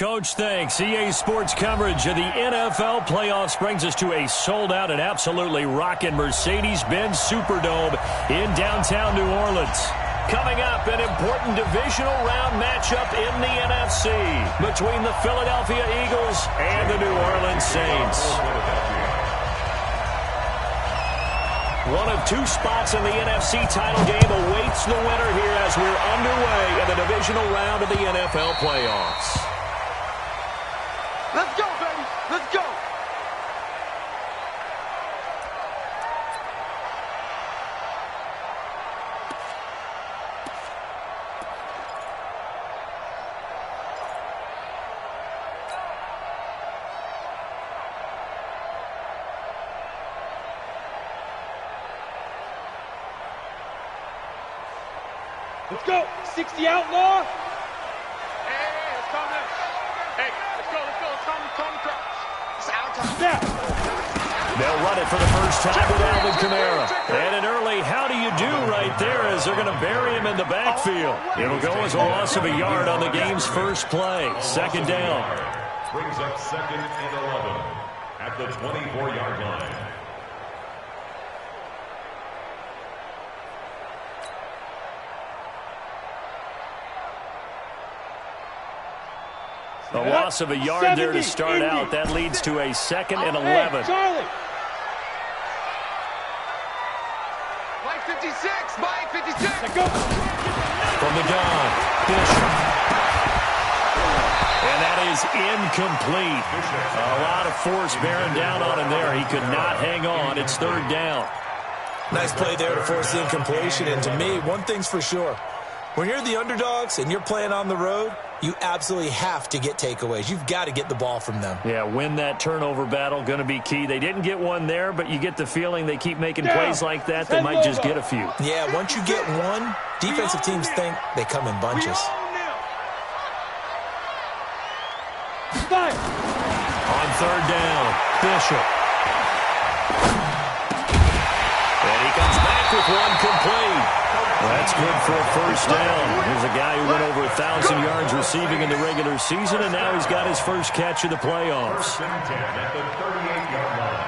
Coach, thanks. EA Sports coverage of the NFL playoffs brings us to a sold-out and absolutely rocking Mercedes-Benz Superdome in downtown New Orleans. Coming up, an important divisional round matchup in the NFC between the Philadelphia Eagles and the New Orleans Saints. One of two spots in the NFC title game awaits the winner here as we're underway in the divisional round of the NFL playoffs. Let's go, baby. Let's go. Let's go. 60 outlaw. Hey, let's calm down. Hey, let's go. Calm the crowd. It's our time. Snap. They'll run it for the first time with Alvin Kamara. And an early how do you do right there as they're going to bury him in the backfield. It'll go as a loss of a yard on the game's first play. Second down. Brings up 2nd and 11 at the 24-yard line. A loss of a yard there to start out. That leads to a 2nd and 11. Charlie. Mike 56. Mike 56. Let's go. From the gun, Bishop. And that is incomplete. A lot of force bearing down on him there. He could not hang on. It's 3rd down. Nice play there to force the incompletion. And to me, one thing's for sure. When you're the underdogs and you're playing on the road, you absolutely have to get takeaways. You've got to get the ball from them. Yeah, win that turnover battle, going to be key. They didn't get one there, but you get the feeling they keep making plays like that, they might just get a few. Yeah, once you get one, defensive teams think they come in bunches. On 3rd down, Bishop. And he comes back with one complete. That's good for a first down. Here's a guy who went over 1,000 yards receiving in the regular season, and now he's got his first catch of the playoffs. 1st and 10 at the 38-yard line.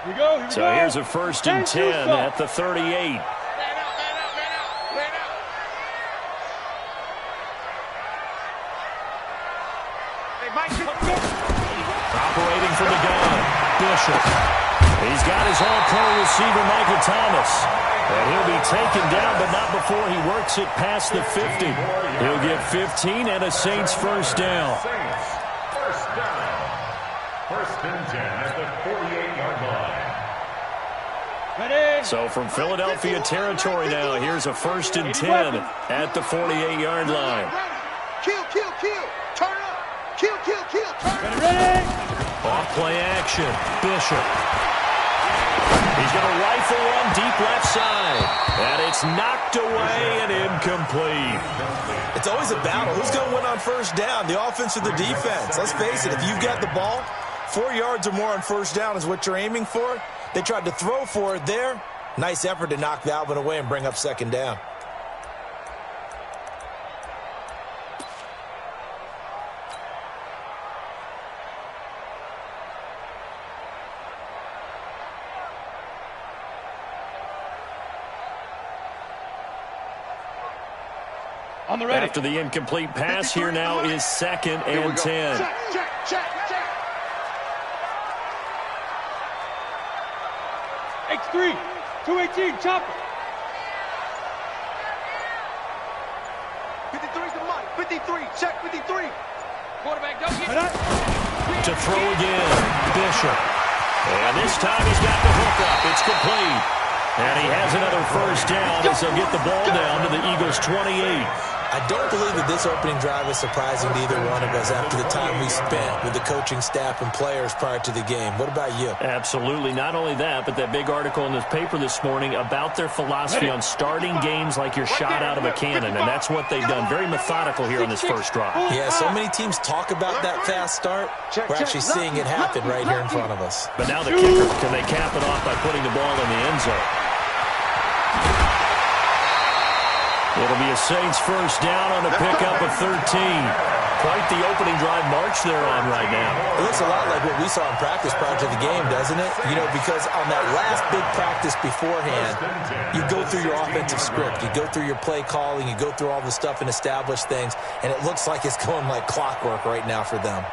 Here we go. So here's a 1st and 10 at the 38. Operating from the gun, Bishop. He's got his all-pro receiver, Michael Thomas. And he'll be taken down, but not before he works it past the 50. He'll get 15 and a Saints first down. First down. 1st and 10 at the 48-yard line. Ready. So from Philadelphia territory now, here's a 1st and 10 at the 48-yard line. Kill. Turn up. Kill. Turn Ready. Off play action, Bishop. He's going to rifle one deep left side. And it's knocked away and incomplete. It's always a battle. Who's going to win on 1st down, the offense or the defense? Let's face it, if you've got the ball, 4 yards or more on 1st down is what you're aiming for. They tried to throw for it there. Nice effort to knock that one away and bring up 2nd down. On the ready. After the incomplete pass, here now is 2nd and 10. Check. X3. 218. Chopper. 53 to Mike. 53. Check 53. Quarterback, don't get it. To throw again, Bishop. And this time he's got the hook up. It's complete. And he has another first down as they'll get the ball down to the Eagles' 28. I don't believe that this opening drive is surprising to either one of us after the time we spent with the coaching staff and players prior to the game. What about you? Absolutely. Not only that, but that big article in the paper this morning about their philosophy on starting games like you're shot out of a cannon, and that's what they've done. Very methodical here on this first drive. Yeah, so many teams talk about that fast start. We're actually seeing it happen right here in front of us. But now the kicker, can they cap it off by putting the ball in the end zone? It'll be a Saints first down on a pickup of 13. Quite the opening drive march they're on right now. It looks a lot like what we saw in practice prior to the game, doesn't it? You know, because on that last big practice beforehand, you go through your offensive script. You go through your play calling. You go through all the stuff and establish things. And it looks like it's going like clockwork right now for them.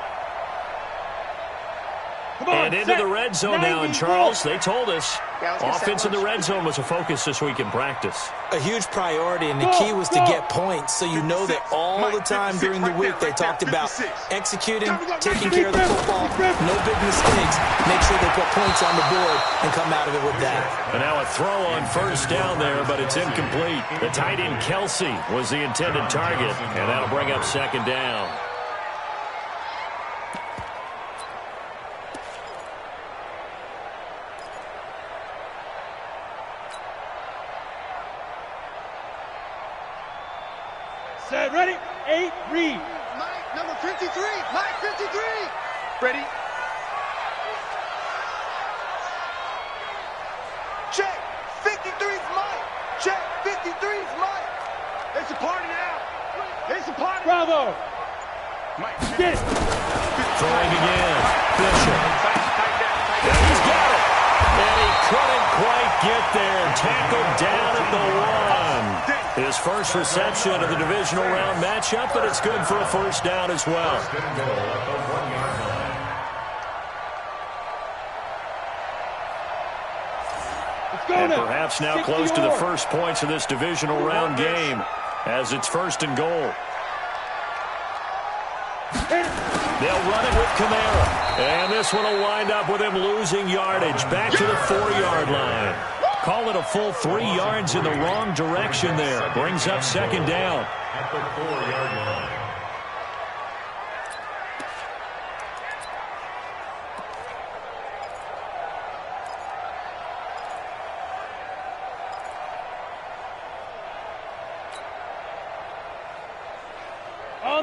And into the red zone now, and Charles, they told us offense in the red zone was a focus this week in practice. A huge priority, and the key was to get points. So you know that all the time during the week they talked about executing, taking care of the football, no big mistakes, make sure they put points on the board and come out of it with that. And now a throw on first down there, but it's incomplete. The tight end Kelsey was the intended target, and that'll bring up second down. Set, ready, 8, read. Mike, number 53. Mike, 53. Ready? Check. 53's Mike. Check. 53's Mike. It's a party now. It's a party. Bravo. Mike. Get it. Throwing again. Bishop. And he's got it. And he couldn't quite get there. Tackled down at the 1. His first reception of the divisional round matchup, but it's good for a first down as well. And perhaps now close to the first points of this divisional round game as it's first and goal. They'll run it with Kamara. And this one will wind up with him losing yardage back to the 4-yard line. Call it a full 3 yards in the wrong direction there. Brings up second down. At the 4-yard line.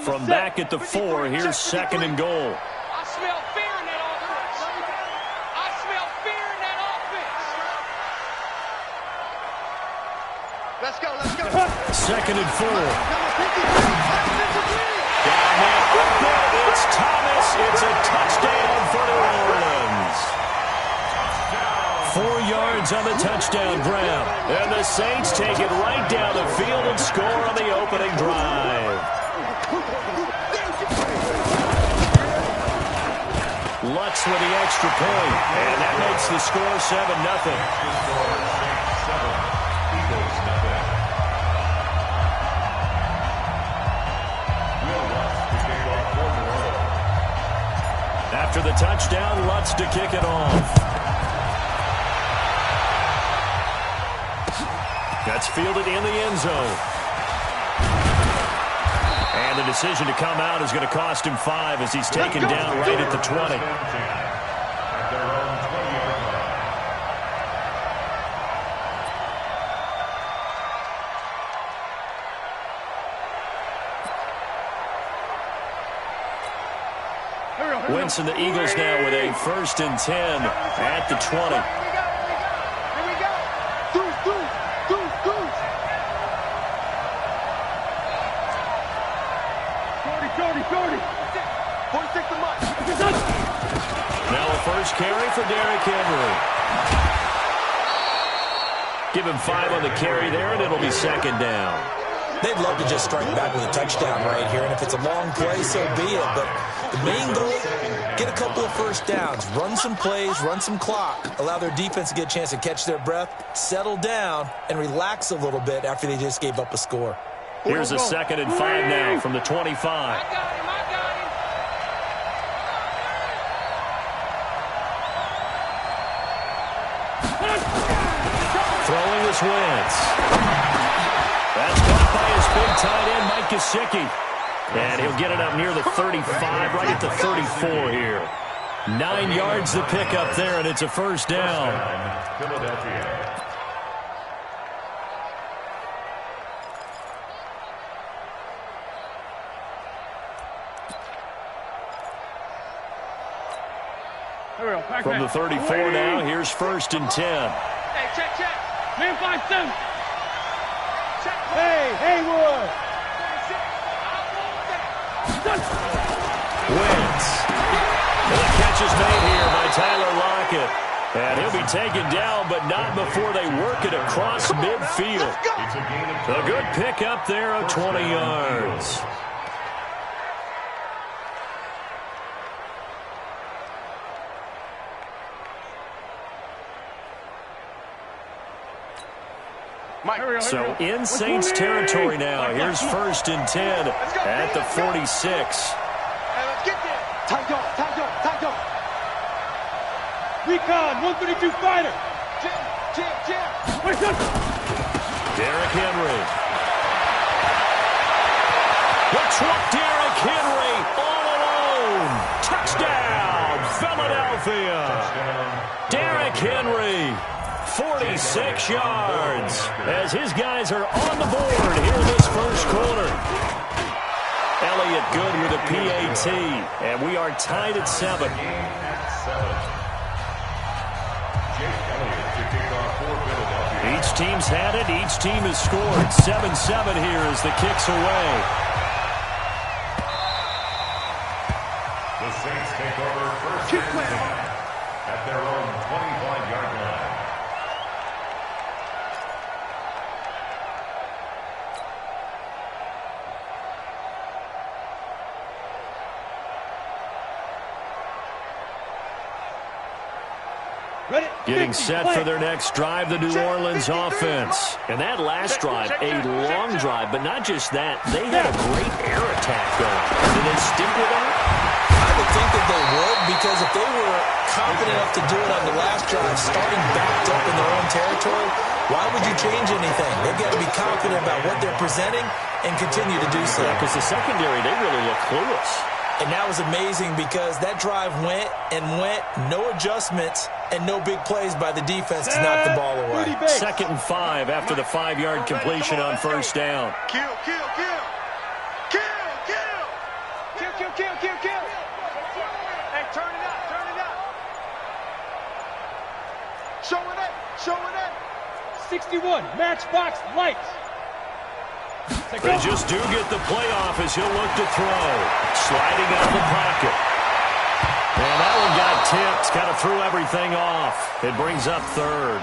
From back at the 4, here's second and goal. I smell fear in that offense. I smell fear in that offense. Let's go, let's go. Second and 4. Number 53. Down there, open. It's Thomas. It's a touchdown for New Orleans. 4 yards on the touchdown grab. And the Saints take it right down the field and score on the opening drive. Lutz with the extra point, and that makes the score 7-0. After the touchdown, Lutz to kick it off. That's fielded in the end zone. And the decision to come out is going to cost him 5 as he's taken down right at the 20. Winston, the Eagles now with a 1st and 10 at the 20. Here we go. Deuce. 40. 46 a month. Now a first carry for Derrick Henry. Give him 5 on the carry there, and it'll be second down. They'd love to just strike back with a touchdown right here, and if it's a long play, so be it. But the main goal, get a couple of first downs, run some plays, run some clock, allow their defense to get a chance to catch their breath, settle down, and relax a little bit after they just gave up a score. Here's a 2nd and 5 now from the 25. I got him. Throwing is Wentz. That's caught by his big tight end, Mike Gesicki. And he'll get it up near the 35, right at the 34 here. 9 yards to pick up there, and it's a first down. Philadelphia. From the 34 now, here's 1st and 10. Hey, check. Man 5-7. Hey, Haywood. Wins. The catch is made here by Tyler Lockett. And he'll be taken down, but not before they work it across midfield. A good pick up there of 20 yards. So in Saints territory now. Here's 1st and 10 at the 46. Hey, let's get there. Time go. Recon, 132 fighter. Jam. Derrick Henry. Derrick Henry all alone. Touchdown, Philadelphia. Derrick Henry. 46 yards as his guys are on the board here in this first quarter. Elliott good with a PAT, and we are tied at 7. Each team's had it. Each team has scored. 7-7 here as the kick's away. The Saints take over 1st and 10 at their own 25-yard line. Getting set for their next drive, the New Orleans offense. And that last drive, a long drive, but not just that. They had a great air attack going. Did they stick with that? I would think that they would, because if they were confident enough to do it on the last drive, starting backed up in their own territory, why would you change anything? They've got to be confident about what they're presenting and continue to do so. Yeah, because the secondary, they really look clueless. And that was amazing because that drive went, no adjustments, and no big plays by the defense to knock the ball away. 2nd and 5 after the 5-yard completion on 1st down. Kill. Hey, turn it up. Show it up. 61, matchbox lights. They just do get the playoff as he'll look to throw. Sliding out of the pocket. And that one got tipped. Kind of threw everything off. It brings up 3rd.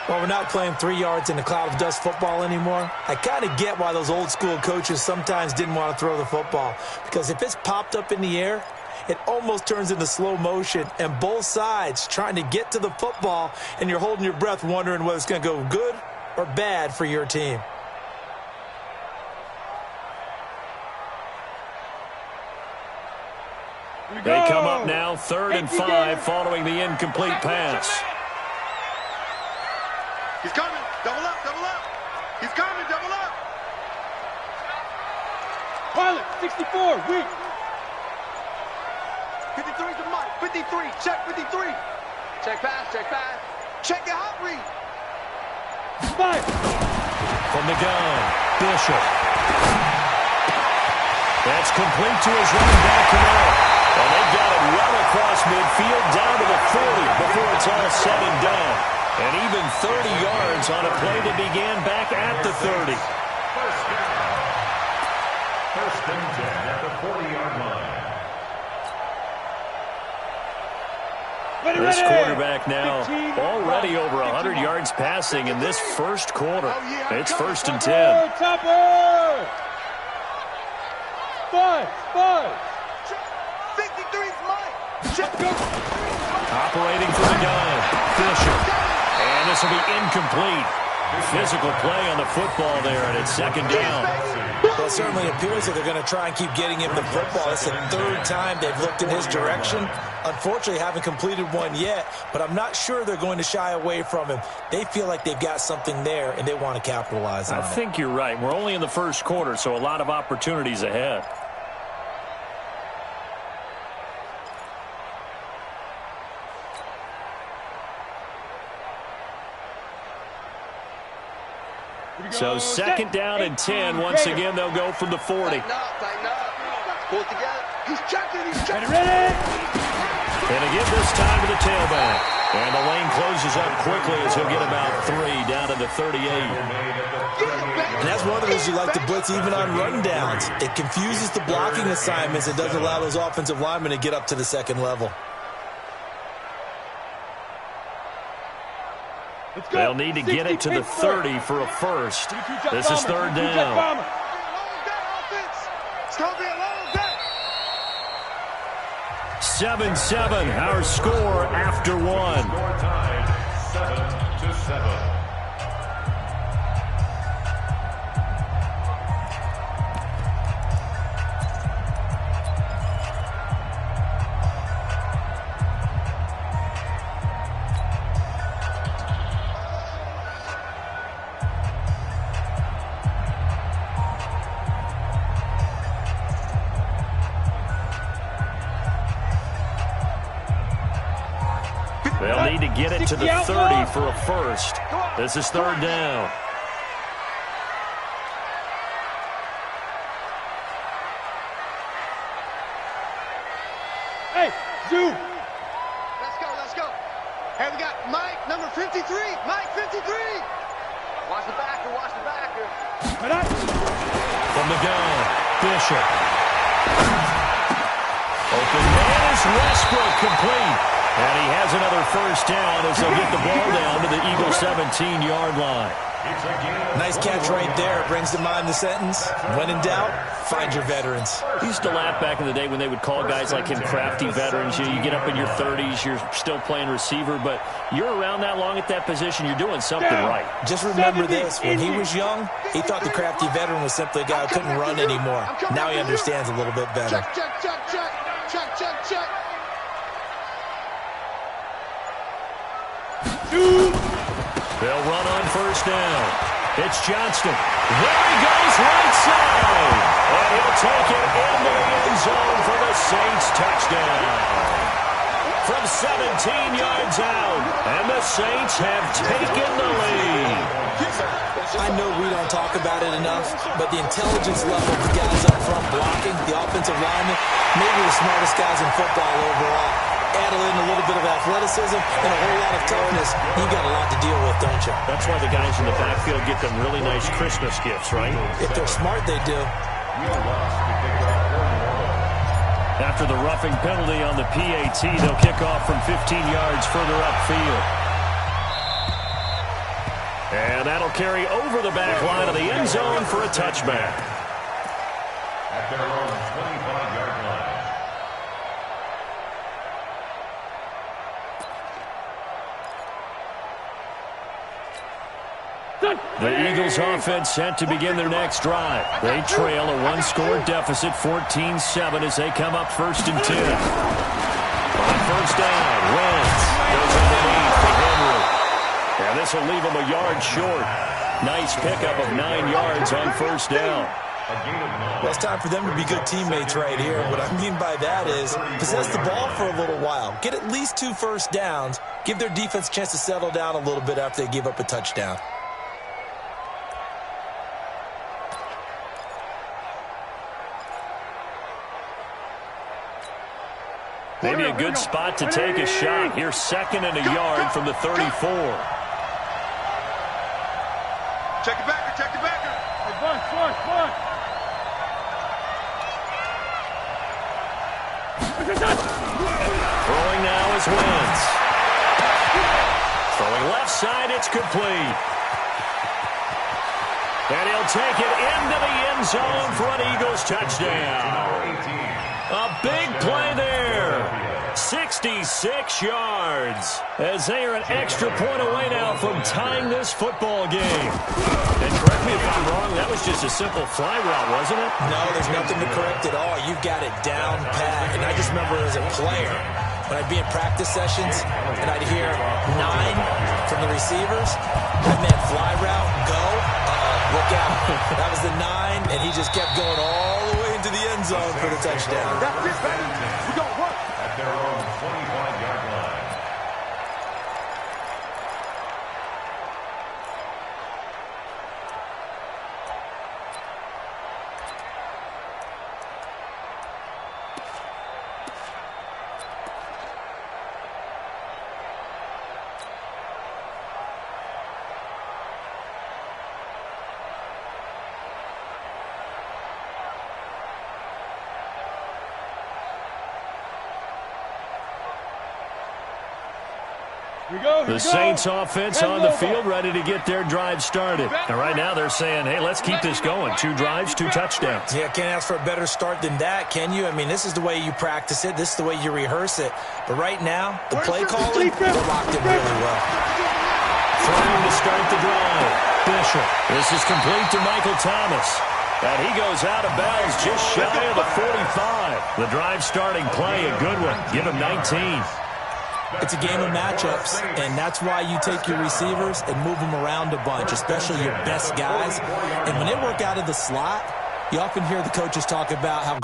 Well, we're not playing 3 yards in a cloud of dust football anymore. I kind of get why those old school coaches sometimes didn't want to throw the football. Because if it's popped up in the air, it almost turns into slow motion. And both sides trying to get to the football, and you're holding your breath wondering whether it's going to go good or bad for your team. They come up now, 3rd and 5, following the incomplete pass. He's coming. Double up. He's coming. Double up. Pilot, 64, weak. 53 to Mike. 53. Check 53. Check pass. Check your hot read. Fire. From the gun, Bishop. That's complete to his running back, Camaro. And they've got it well across midfield, down to the 40 before it's all said and done. And even 30 yards on a play that began back at the 30. First down. 1st and 10 at the 40-yard line. This quarterback now already over 100 yards passing in this first quarter. It's 1st and 10. Topper! Buzz! 53's Mike. Operating from the gun, Fisher. And this will be incomplete. Physical play on the football there, and it's second down. Well, it certainly appears that they're going to try and keep getting him the football. It's the third time they've looked in his direction. Unfortunately, haven't completed one yet, but I'm not sure they're going to shy away from him. They feel like they've got something there, and they want to capitalize on it. I think you're right. We're only in the first quarter, so a lot of opportunities ahead. So second down and 10. Once again, they'll go from the 40. Tighten up. Pull it together. He's checking. Ready? And again this time to the tailback. And the lane closes up quickly as he'll get about 3 down to the 38. And that's one of the reasons you like to blitz even on rundowns. It confuses the blocking assignments. It doesn't allow those offensive linemen to get up to the second level. They'll need to get it to the 30 for a first. This is third down. 7-7, our score after one. Score tied 7-7. They'll need to get it to the 30 for a first. This is third down. Hey, Zoo. Let's go. Hey, we got Mike, number 53. Mike, 53. Watch the backer. From the gun, Bishop. Open man is Westbrook, complete. And he has another first down as they'll get the ball down to the Eagles' 17-yard line. Nice catch right there. Brings to mind the sentence, when in doubt, find your veterans. I used to laugh back in the day when they would call guys like him crafty veterans. You get up in your 30s, you're still playing receiver, but you're around that long at that position, you're doing something right. Just remember this. When he was young, he thought the crafty veteran was simply a guy who couldn't run anymore. Now he understands a little bit better. Check. They'll run on first down. It's Johnston. There he goes, right side. And he'll take it into the end zone for the Saints touchdown. From 17 yards out. And the Saints have taken the lead. I know we don't talk about it enough, but the intelligence level of the guys up front blocking, the offensive linemen, maybe the smartest guys in football overall. Add in a little bit of athleticism and a whole lot of toughness. You got a lot to deal with, don't you? That's why the guys in the backfield get them really nice Christmas gifts, right? If they're smart, they do. After the roughing penalty on the PAT, they'll kick off from 15 yards further upfield. And that'll carry over the back line of the end zone for a touchback. At their own 25-yard line. The Eagles offense set to begin their next drive. They trail a one-score deficit, 14-7, as they come up 1st and 10. On first down, Wentz goes underneath for Henry. And this will leave him a yard short. Nice pickup of 9 yards on first down. Well, it's time for them to be good teammates right here. What I mean by that is possess the ball for a little while. Get at least 2 first downs. Give their defense a chance to settle down a little bit after they give up a touchdown. Maybe a good spot to take a shot. Here's 2nd and a yard from the 34. Check the backer. Hey, Bunt. Throwing now is Wentz. Throwing left side, it's complete. And he'll take it into the end zone for an Eagles touchdown. A big play there. 6 66 yards. As they are an extra point away now from tying this football game. And correct me if I'm wrong, that was just a simple fly route, wasn't it? No, there's nothing to correct at all. You've got it down pat. And I just remember as a player, when I'd be in practice sessions and I'd hear 9 from the receivers, that meant fly route, go, look out. That was the 9, and he just kept going all the way into the end zone for the touchdown. That's it, baby. We got work. At their own 25-yard line. The Saints offense on the field, ready to get their drive started. And right now they're saying, hey, let's keep this going. 2 drives, 2 touchdowns. Yeah, can't ask for a better start than that, can you? I mean, this is the way you practice it. This is the way you rehearse it. But right now, the play calling, they're locked in really well. Trying to start the drive. Bishop. This is complete to Michael Thomas. And he goes out of bounds just shy of the 45. The drive starting play, a good one. Give him 19. It's a game of matchups, and that's why you take your receivers and move them around a bunch, especially your best guys. And when they work out of the slot, you often hear the coaches talk about how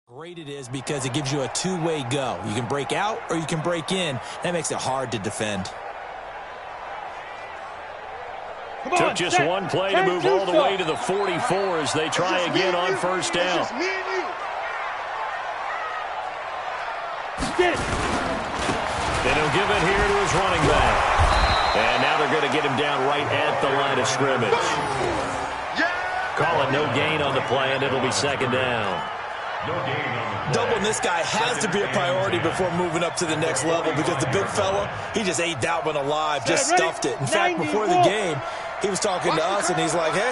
great it is because it gives you a two-way go. You can break out or you can break in. That makes it hard to defend. Took just one play to move all the way to the 44 as they try again on first down. And he'll give it here to his running back. And now they're going to get him down right at the line of scrimmage. Call it no gain on the play, and it'll be second down. Doubling this guy has to be a priority before moving up to the next level because the big fella, he just ate that one alive, just stuffed it. In fact, before the game, he was talking to us, and he's like, hey,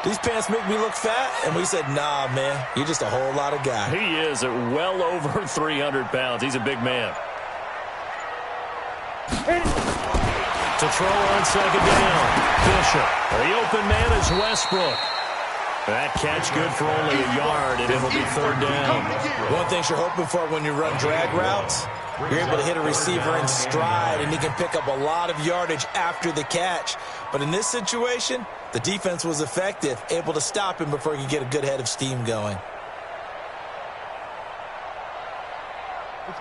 these pants make me look fat? And we said, nah, man, you're just a whole lot of guy. He is at well over 300 pounds. He's a big man. To throw on second down, Bishop. The open man is Westbrook. That catch good for only a yard, and it'll be third down. One thing you're hoping for when you run drag routes, you're able to hit a receiver in stride, and he can pick up a lot of yardage after the catch. But in this situation, the defense was effective, able to stop him before he could get a good head of steam going.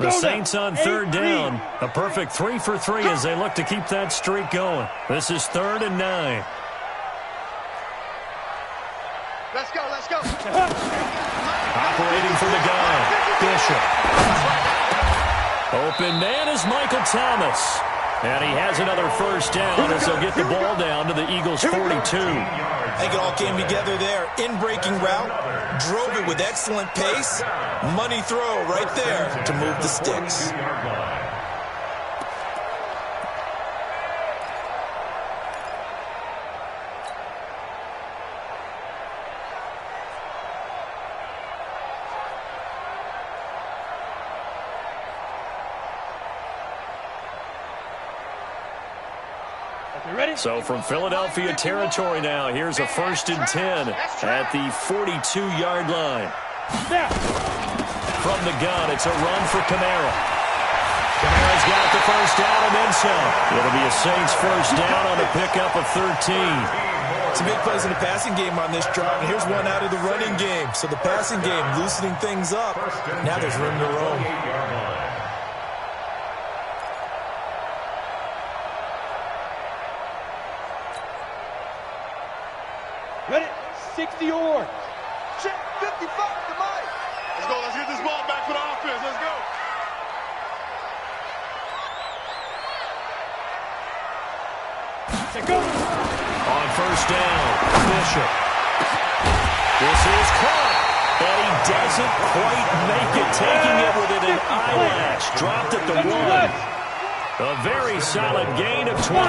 The Saints on third down. A perfect 3 for 3 as they look to keep that streak going. This is 3rd and 9. Let's go, let's go. Operating from the gun, Bishop. Open man is Michael Thomas. And he has another first down as they'll get the ball down to the Eagles' 42. I think it all came together there. In-breaking route, drove it with excellent pace. Money throw right there to move the sticks. So from Philadelphia territory now, here's a 1st and 10 at the 42-yard line. From the gun, it's a run for Kamara. Kamara's got the first down and then some. It'll be a Saints first down on a pickup of 13. Some big plays in the passing game on this drive, and here's one out of the running game. So the passing game loosening things up. Now there's room to roam. Ready? 60 or. Check 55 to Mike. Let's go. Let's get this ball back for the offense. Let's go. Go. On first down, Bishop. This is caught, but he doesn't quite make it, taking it within an eyelash. Dropped at the 1. A very solid gain of 27.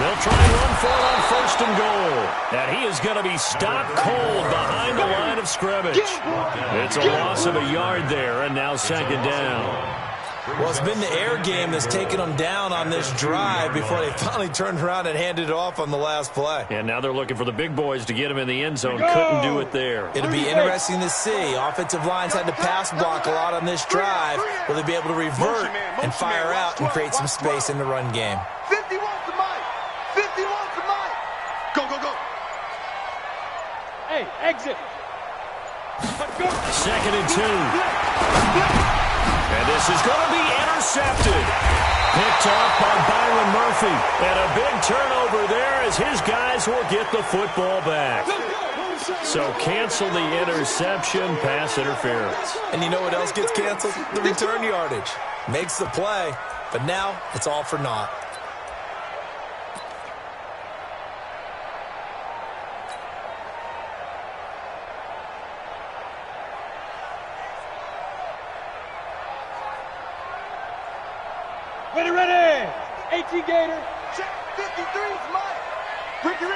They'll try and run for it on first and goal. And he is going to be stopped cold behind the line of scrimmage. It's a loss of a yard there, and now second down. Well, it's been the air game that's taken them down on this drive before they finally turned around and handed it off on the last play. And now they're looking for the big boys to get him in the end zone. Couldn't do it there. It'll be interesting to see. Offensive lines had to pass block a lot on this drive. Will they be able to revert and fire out and create some space in the run game? 51 to Mike. 51 to Mike. Go, go, go. Hey, exit. Go. Second and 2. And this is going to be intercepted. Picked off by Byron Murphy. And a big turnover there as his guys will get the football back. So cancel the interception, pass interference. And you know what else gets canceled? The return yardage. Makes the play, but now it's all for naught. Ready, ready. 18 Gator. Check 53's Mike. Ricky.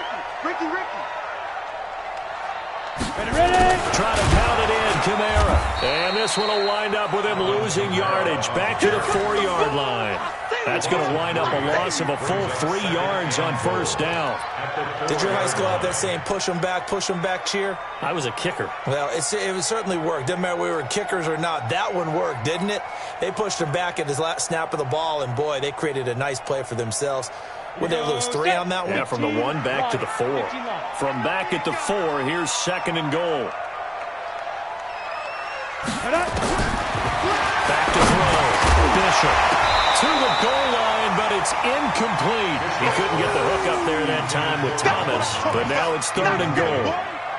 Ready, ready. Trying to pound it in, Kamara. And this one will wind up with him losing yardage. Back to the 4-yard line. That's going to wind up a loss of a full 3 yards on first down. Did your high school have that saying, push them back cheer? I was a kicker. Well, it certainly worked. Didn't matter if we were kickers or not. That one worked, didn't it? They pushed him back at his last snap of the ball, and boy, they created a nice play for themselves. Would they lose 3 on that one? Yeah, from the 1 back to the 4. From back at the 4, here's second and goal. Back to throw. Bishop to the goal line, but it's incomplete. He couldn't get the hook up there that time with Thomas, but now it's third and goal.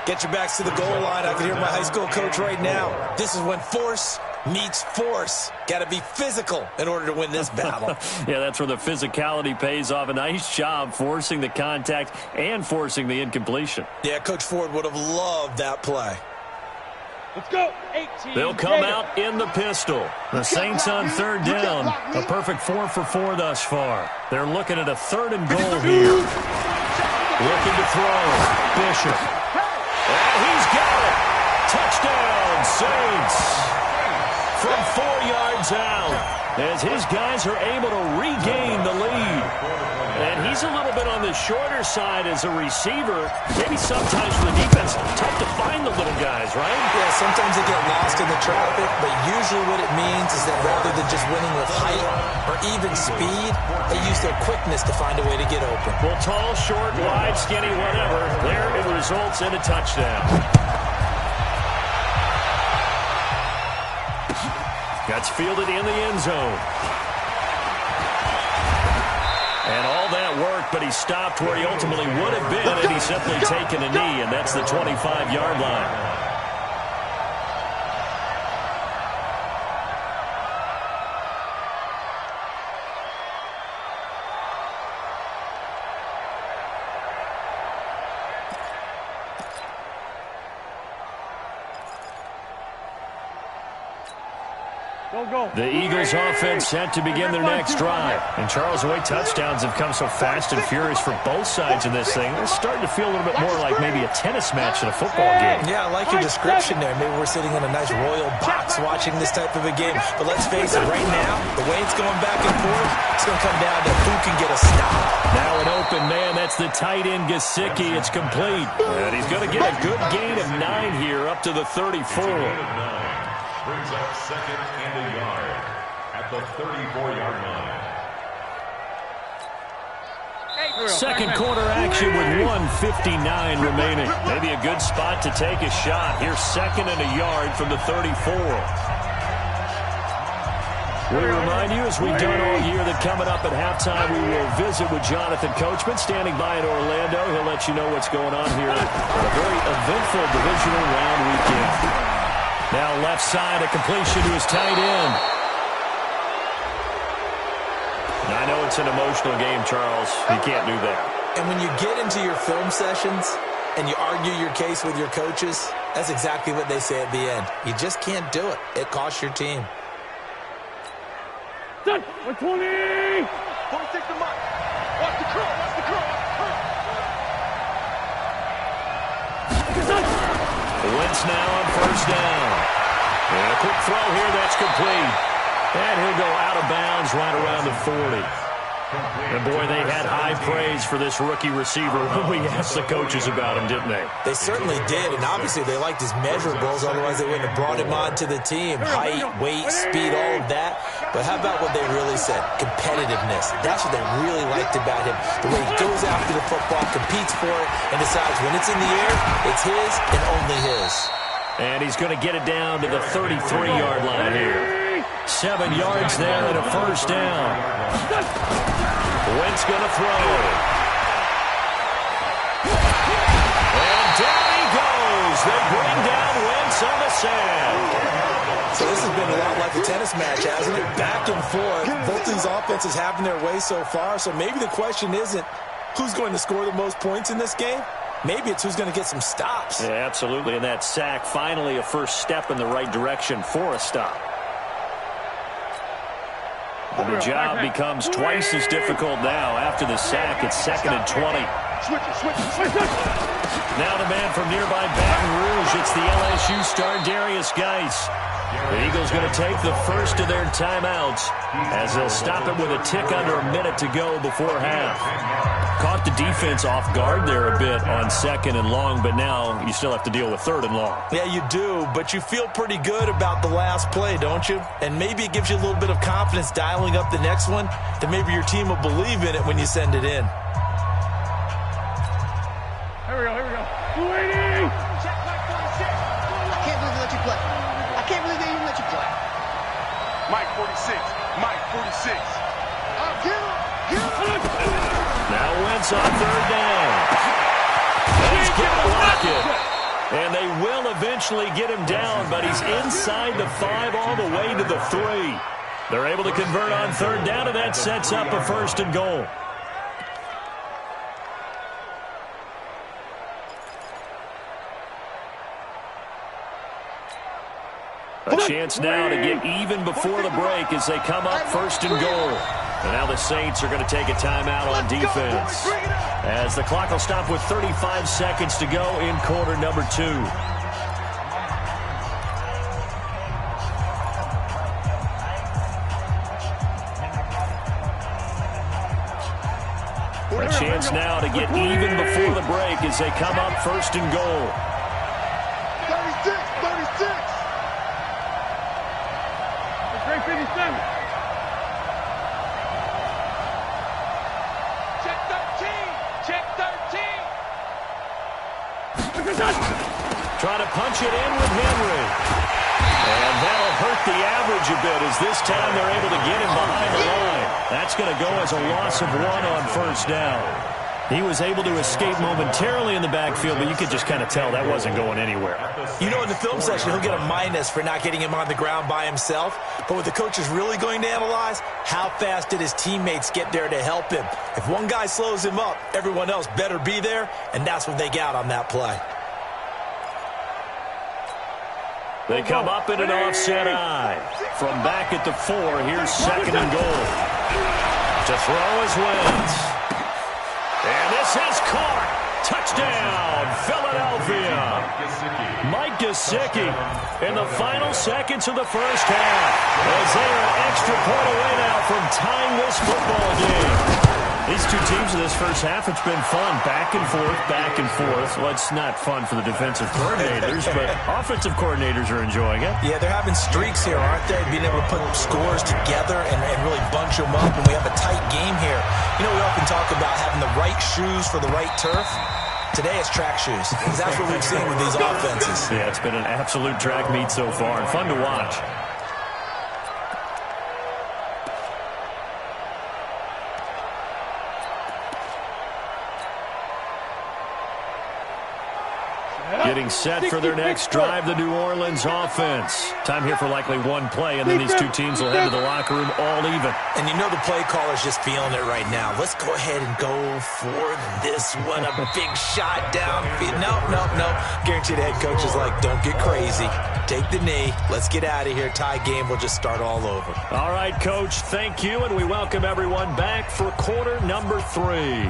Get your backs to the goal line. I can hear my high school coach right now. This is when force meets force. Got to be physical in order to win this battle. Yeah, that's where the physicality pays off. A nice job forcing the contact and forcing the incompletion. Yeah, Coach Ford would have loved that play. Let's go. 18. They'll come out in the pistol. The Saints on third down. A perfect 4 for 4 thus far. They're looking at a third and goal here. Looking to throw. Bishop. And he's got it. Touchdown, Saints. From 4 yards out, as his guys are able to regain the lead. And he's a little bit on the shorter side as a receiver. Maybe sometimes for the defense, tough to find the little guys, right? Yeah, sometimes they get lost in the traffic, but usually what it means is that rather than just winning with height or even speed, they use their quickness to find a way to get open. Well, tall, short, wide, skinny, whatever, there it results in a touchdown. That's fielded in the end zone. And all that worked, but he stopped where he ultimately would have been had he simply taken a knee, and that's the 25-yard line. The Eagles offense set to begin their next drive. And Charles, the way touchdowns have come so fast and furious for both sides of this thing, it's starting to feel a little bit more like maybe a tennis match in a football game. Yeah, I like your description there. Maybe we're sitting in a nice royal box watching this type of a game. But let's face it, right now, the way it's going back and forth, it's going to come down to who can get a stop. Now an open man, that's the tight end Gesicki. It's complete. And he's going to get a good gain of 9 here up to the 34. Brings up second and a yard at the 34-yard line. Hey, Second quarter action with 1:59 remaining. Maybe a good spot to take a shot. Here's second and a yard from the 34. We remind you, as we've done all year, that coming up at halftime, we will visit with Jonathan Coachman, standing by in Orlando. He'll let you know what's going on here on a very eventful divisional round weekend. Now left side, a completion to his tight end. I know it's an emotional game, Charles. You can't do that. And when you get into your film sessions and you argue your case with your coaches, that's exactly what they say at the end. You just can't do it. It costs your team. Done. 120. 46 to Mike. Watch the curl. Watch the curl. Wentz now on first down. And a quick throw here that's complete. And he'll go out of bounds right around the 40. And boy, they had high praise for this rookie receiver when we asked the coaches about him, didn't they? They certainly did, and obviously they liked his measurables, otherwise they wouldn't have brought him onto the team. Height, weight, speed, all of that. But how about what they really said? Competitiveness. That's what they really liked about him. The way he goes after the football, competes for it, and decides when it's in the air, it's his and only his. And he's going to get it down to the 33-yard line here. 7 yards there and a first down. Wentz going to throw. And down he goes. They bring down Wentz on the sand. So this has been a lot like a tennis match, hasn't it? Back and forth. Both these offenses having their way so far. So maybe the question isn't who's going to score the most points in this game. Maybe it's who's going to get some stops. Yeah, absolutely. And that sack, finally a first step in the right direction for a stop. And the job becomes twice as difficult now. After the sack, it's 2nd and 20. Now the man from nearby Baton Rouge, it's the LSU star Darius Geis. The Eagles going to take the first of their timeouts as they'll stop it with a tick under a minute to go before half. Caught the defense off guard there a bit on 2nd and long, but now you still have to deal with 3rd and long. Yeah, you do, but you feel pretty good about the last play, don't you? And maybe it gives you a little bit of confidence dialing up the next one, that maybe your team will believe in it when you send it in. Here we go. 280. Check Mike 46. I can't believe they let you play. I can't believe they even let you play. Mike 46. Mike 46. Get him. Now Wentz on 3rd down. He's going to block it. And they will eventually get him down, but he's inside the 5 all the way to the 3. They're able to convert on 3rd down, and that sets up a 1st and goal. A chance now to get even before the break as they come up 1st and goal. And now the Saints are going to take a timeout on defense as the clock will stop with 35 seconds to go in quarter number 2. A chance now to get even before the break as they come up 1st and goal. 36. Great 57. Trying to punch it in with Henry. And that'll hurt the average a bit as this time they're able to get him behind the line. That's going to go as a loss of 1 on 1st down. He was able to escape momentarily in the backfield, but you could just kind of tell that wasn't going anywhere. You know, in the film session, he'll get a minus for not getting him on the ground by himself. But what the coach is really going to analyze, how fast did his teammates get there to help him? If one guy slows him up, everyone else better be there, and that's what they got on that play. They come up in an offset eye. From back at the 4, here's 2nd and goal. To throw is Wentz. And this is caught. Touchdown, Philadelphia. Mike Gesicki in the final seconds of the first half as they are an extra point away now from tying this football game. These two teams in this first half, it's been fun. Back and forth, back and forth. Well, it's not fun for the defensive coordinators, but offensive coordinators are enjoying it. Yeah, they're having streaks here, aren't they? Being able to put scores together and really bunch them up, and we have a tight game here. You know, we often talk about having the right shoes for the right turf. Today it's track shoes. That's what we've seen with these offenses. Yeah, it's been an absolute track meet so far and fun to watch. Getting set for their next drive, the New Orleans offense. Time here for likely one play, and then these two teams will head to the locker room all even. And you know the play caller's just feeling it right now. Let's go ahead and go for this one. A big shot downfield. No. Guarantee the head coach is like, don't get crazy. Take the knee. Let's get out of here. Tie game. We'll just start all over. All right, Coach, thank you, and we welcome everyone back for quarter number 3.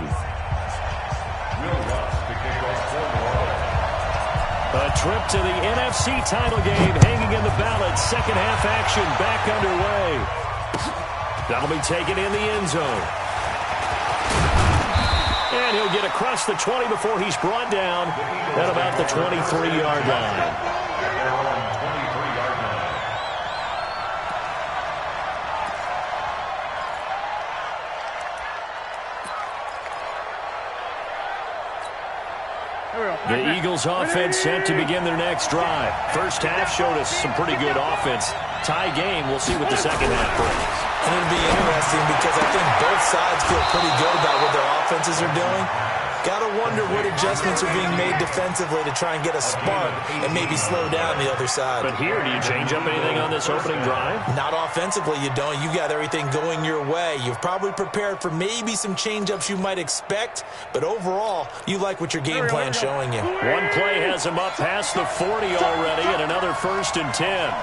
A trip to the NFC title game hanging in the balance. Second half action back underway. That'll be taken in the end zone. And he'll get across the 20 before he's brought down at about the 23-yard line. The Eagles offense set to begin their next drive. First half showed us some pretty good offense. Tie game, we'll see what the second half brings. And it'll be interesting because I think both sides feel pretty good about what their offenses are doing. Got to wonder what adjustments are being made defensively to try and get a spark and maybe slow down the other side. But here, do you change up anything on this opening drive? Not offensively, you don't. You got everything going your way. You've probably prepared for maybe some change-ups you might expect, but overall, you like what your game plan's showing you. One play has him up past the 40 already, and another 1st and 10.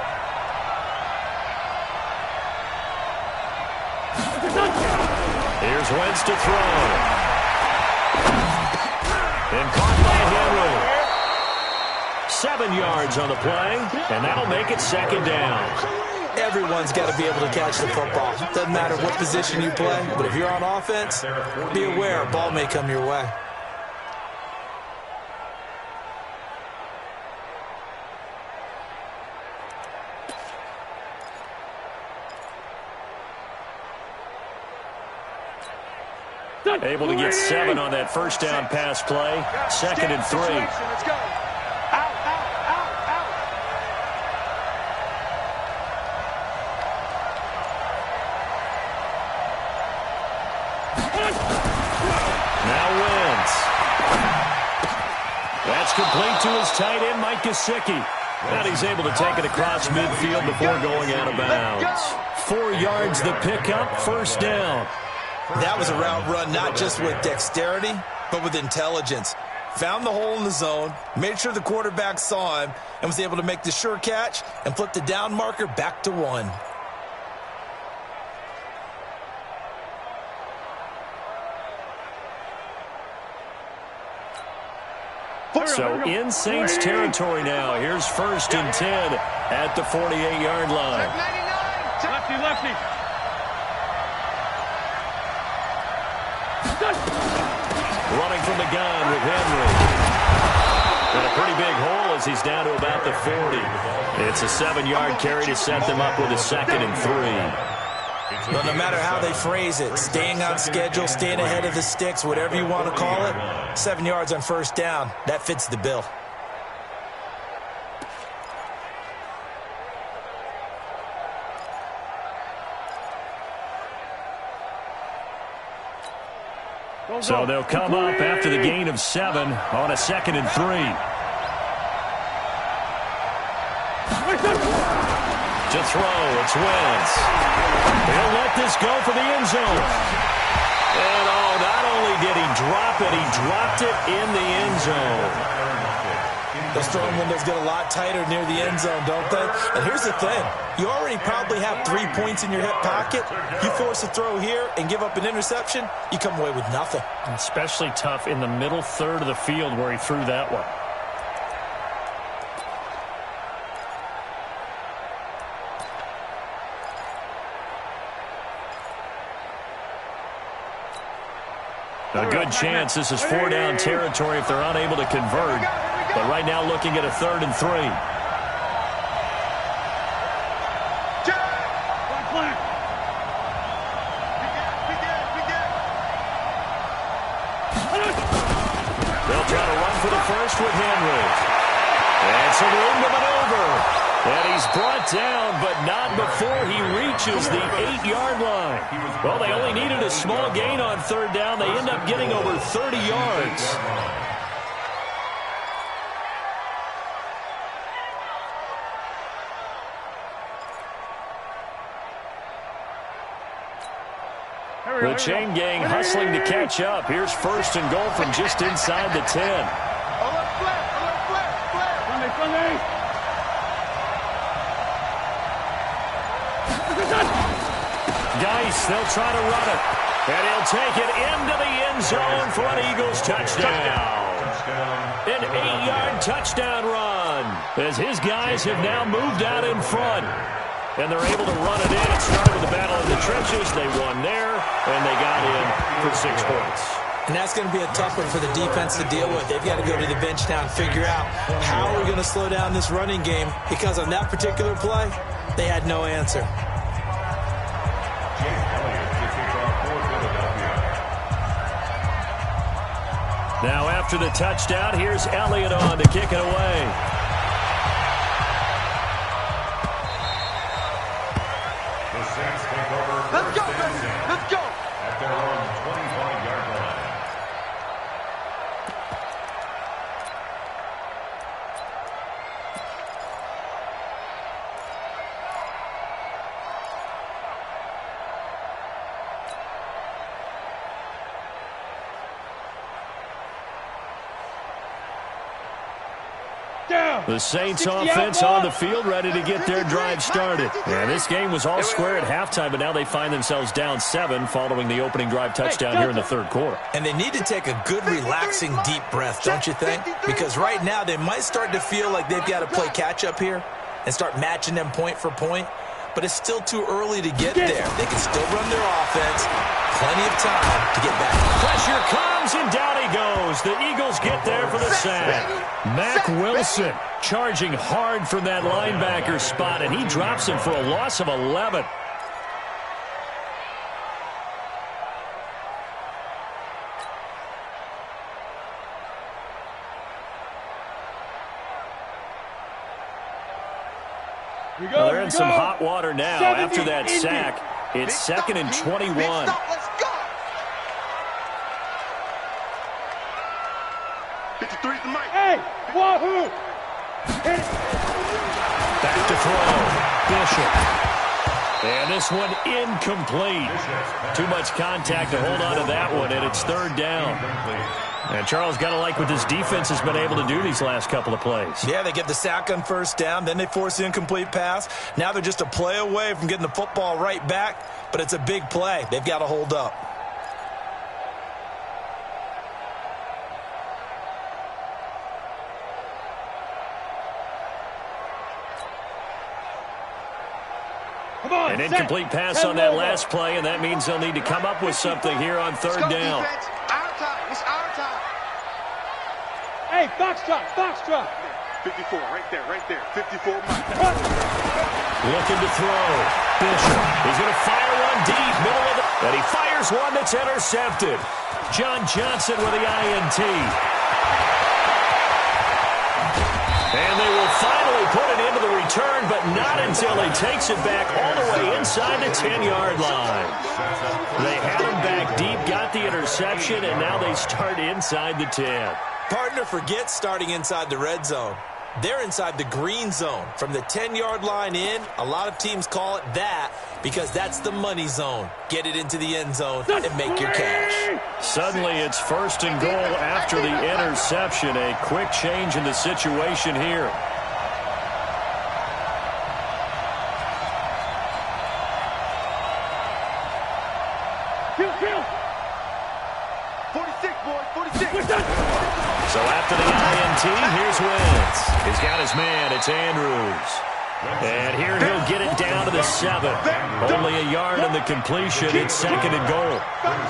Here's Wentz to throw. And caught by Henry. 7 yards on the play, and that'll make it second down. Everyone's got to be able to catch the football. Doesn't matter what position you play, but if you're on offense, be aware a ball may come your way. Able to get 7 on that first down pass play. 2nd and 3. Let's go. Out. Now Wentz. That's complete to his tight end, Mike Gesicki. And he's able to take it across midfield before going out of bounds. 4 yards the pickup, first down. That was a route run not just with dexterity, but with intelligence. Found the hole in the zone, made sure the quarterback saw him, and was able to make the sure catch and flip the down marker back to 1. So in Saints territory now. Here's 1st and 10 at the 48-yard line. Lefty. Running from the gun with Henry. And a pretty big hole as he's down to about the 40. It's a 7-yard carry to set them up with a 2nd and 3. But no matter how they phrase it, staying on schedule, staying ahead of the sticks, whatever you want to call it, 7 yards on first down, that fits the bill. So they'll come up after the gain of 7 on a 2nd and 3. To throw, it's Wentz. He'll let this go for the end zone. And not only did he drop it, he dropped it in the end zone. Those throwing windows get a lot tighter near the end zone, don't they? And here's the thing. You already probably have 3 points in your hip pocket. You force a throw here and give up an interception, you come away with nothing. Especially tough in the middle third of the field where he threw that one. A good chance this is 4-down territory if they're unable to convert. But right now looking at a 3rd and 3. They'll try to run for the first with Henry. And some room to maneuver. And he's brought down, but not before he reaches the 8-yard line. Well, they only needed a small gain on 3rd down. They end up getting over 30 yards. The chain gang hustling to catch up. Here's 1st and goal from just inside the 10. Geis, they'll try to run it. And he'll take it into the end zone for an Eagles touchdown. An 8-yard touchdown run as his guys have now moved out in front. And they're able to run it in. It started with the battle in the trenches. They won there, and they got in for 6 points. And that's going to be a tough one for the defense to deal with. They've got to go to the bench now and figure out how we're going to slow down this running game, because on that particular play, they had no answer. Now after the touchdown, here's Elliott on to kick it away. Let's go, baby. Let's go. At their own 25-yard line. The Saints offense on the field, ready to get their drive started. And this game was all square at halftime, but now they find themselves down 7 following the opening drive touchdown here in the 3rd quarter. And they need to take a good, relaxing, deep breath, don't you think? Because right now they might start to feel like they've got to play catch-up here and start matching them point for point. But it's still too early to get there. They can still run their offense. Plenty of time to get back. Pressure comes, and down he goes. The Eagles get there for the sack. Mack Wilson charging hard from that linebacker spot, and he drops him for a loss of 11. Well, they're in some hot water now after that sack. It's 2nd and 21. Let's go. 53's the mic. Hey, wahoo! Back to throw. Bishop. And this one incomplete. Too much contact to hold on to that one, and it's 3rd down. And Charles, got to like what this defense has been able to do these last couple of plays. Yeah, they get the sack on 1st down, then they force the incomplete pass. Now they're just a play away from getting the football right back, but it's a big play. They've got to hold up. An incomplete pass on that last play, and that means they'll need to come up with something here on 3rd down. Defense. Our time. It's our time. Hey, foxtrot. 54, right there. 54, Mike. Looking to throw. Bishop. He's going to fire one deep, middle of the... And he fires one that's intercepted. John Johnson with the INT. And they will finally put it into the return, but not until he takes it back all the way inside the 10-yard line. They had him back deep, got the interception, and now they start inside the 10. Partner, forget starting inside the red zone. They're inside the green zone. From the 10-yard line in, a lot of teams call it that because that's the money zone. Get it into the end zone and make your cash. Suddenly it's 1st and goal after the interception. A quick change in the situation here. Kill. 46, boys. 46. So after the INT, here's Wentz. He's got his man. It's Andrews. And here he'll get it down to the 7. Only a yard in the completion. It's 2nd and goal.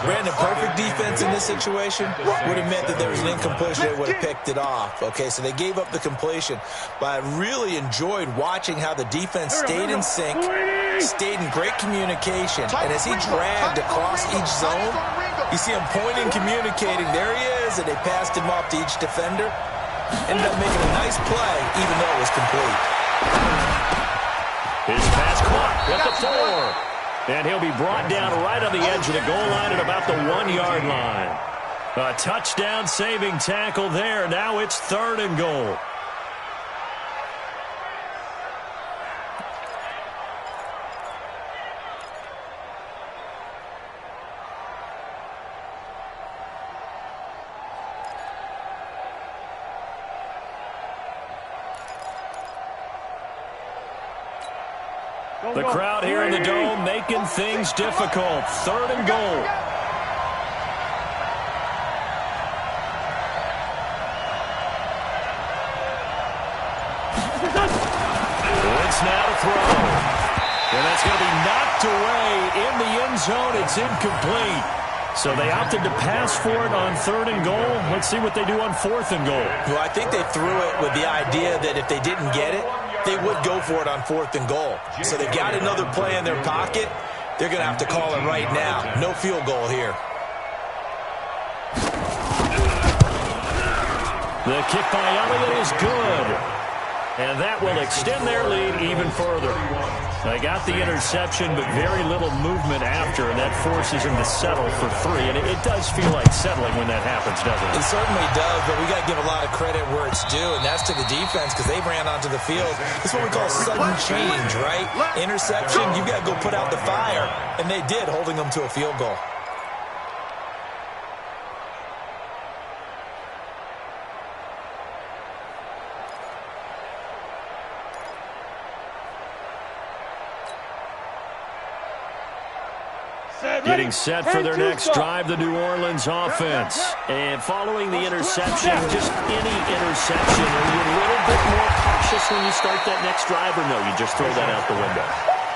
Brandon, perfect defense in this situation would have meant that there was an incompletion. They would have picked it off. Okay, so they gave up the completion. But I really enjoyed watching how the defense stayed in sync, stayed in great communication. And as he dragged across each zone, you see him pointing, communicating. There he is, and they passed him off to each defender. Ended up making a nice play, even though it was complete. His pass caught at the 4. And he'll be brought down right on the edge of the goal line at about the 1-yard line. A touchdown-saving tackle there. Now it's 3rd and goal. The crowd here in the Dome making things difficult. 3rd and goal. It's now to throw. And that's going to be knocked away in the end zone. It's incomplete. So they opted to pass for it on 3rd and goal. Let's see what they do on 4th and goal. Well, I think they threw it with the idea that if they didn't get it, they would go for it on 4th and goal. So they got another play in their pocket. They're going to have to call it right now. No field goal here. The kick by Elliott is good. And that will extend their lead even further. They got the interception, but very little movement after, and that forces them to settle for 3. And it does feel like settling when that happens, doesn't it? It certainly does, but we got to give a lot of credit where it's due, and that's to the defense because they ran onto the field. It's what we call sudden change, right? Interception, you got to go put out the fire, and they did, holding them to a field goal. Getting set for their next drive, the New Orleans offense. And following the interception, just any interception, are you a little bit more cautious when you start that next drive, or no, you just throw that out the window?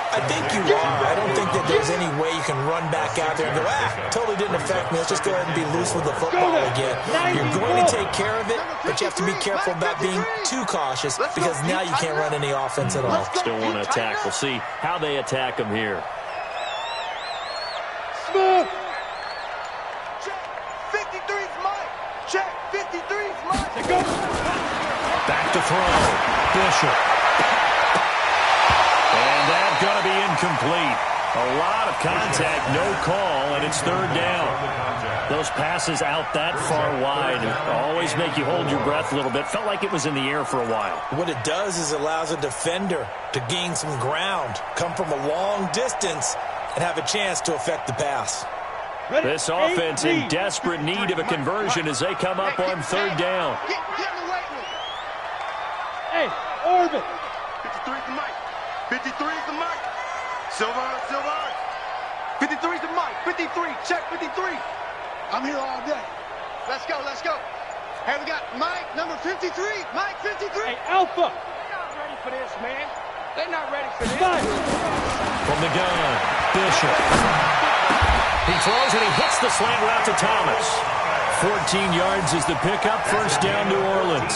I think you are. I don't think that there's any way you can run back out there and go, totally didn't affect me. Let's just go ahead and be loose with the football again. You're going to take care of it, but you have to be careful about being too cautious because now you can't run any offense at all. Still want to attack. We'll see how they attack them here. Check. 53's Mike. Check. 53's Mike. Back to throw. Bishop. And that's going to be incomplete. A lot of contact, no call, and it's 3rd down. Those passes out that far wide always make you hold your breath a little bit. Felt like it was in the air for a while. What it does is it allows a defender to gain some ground, come from a long distance, and have a chance to affect the pass. This offense in desperate need of a conversion as they come up on 3rd down. Hey, Orbit. 53's the mic. 53's the mic. Silver. 53's the Mike. 53. Check 53. I'm here all day. Let's go. Hey, we got Mike, number 53. Mike, 53. Hey, Alpha. They're not ready for this, man. They're not ready for this. From the gun, Bishop. He throws and he hits the slant route to Thomas. 14 yards is the pickup. 1st down, New Orleans.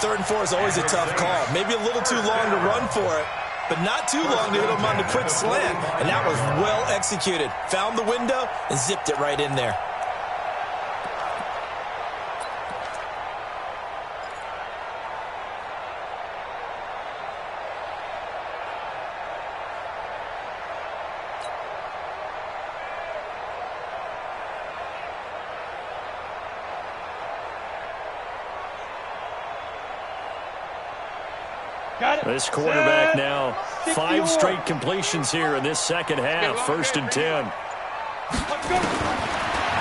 3rd and 4 is always a tough call. Maybe a little too long to run for it, but not too long to hit him on the quick slant. And that was well executed. Found the window and zipped it right in there. This quarterback now, 5 straight completions here in this second half. 1st and 10.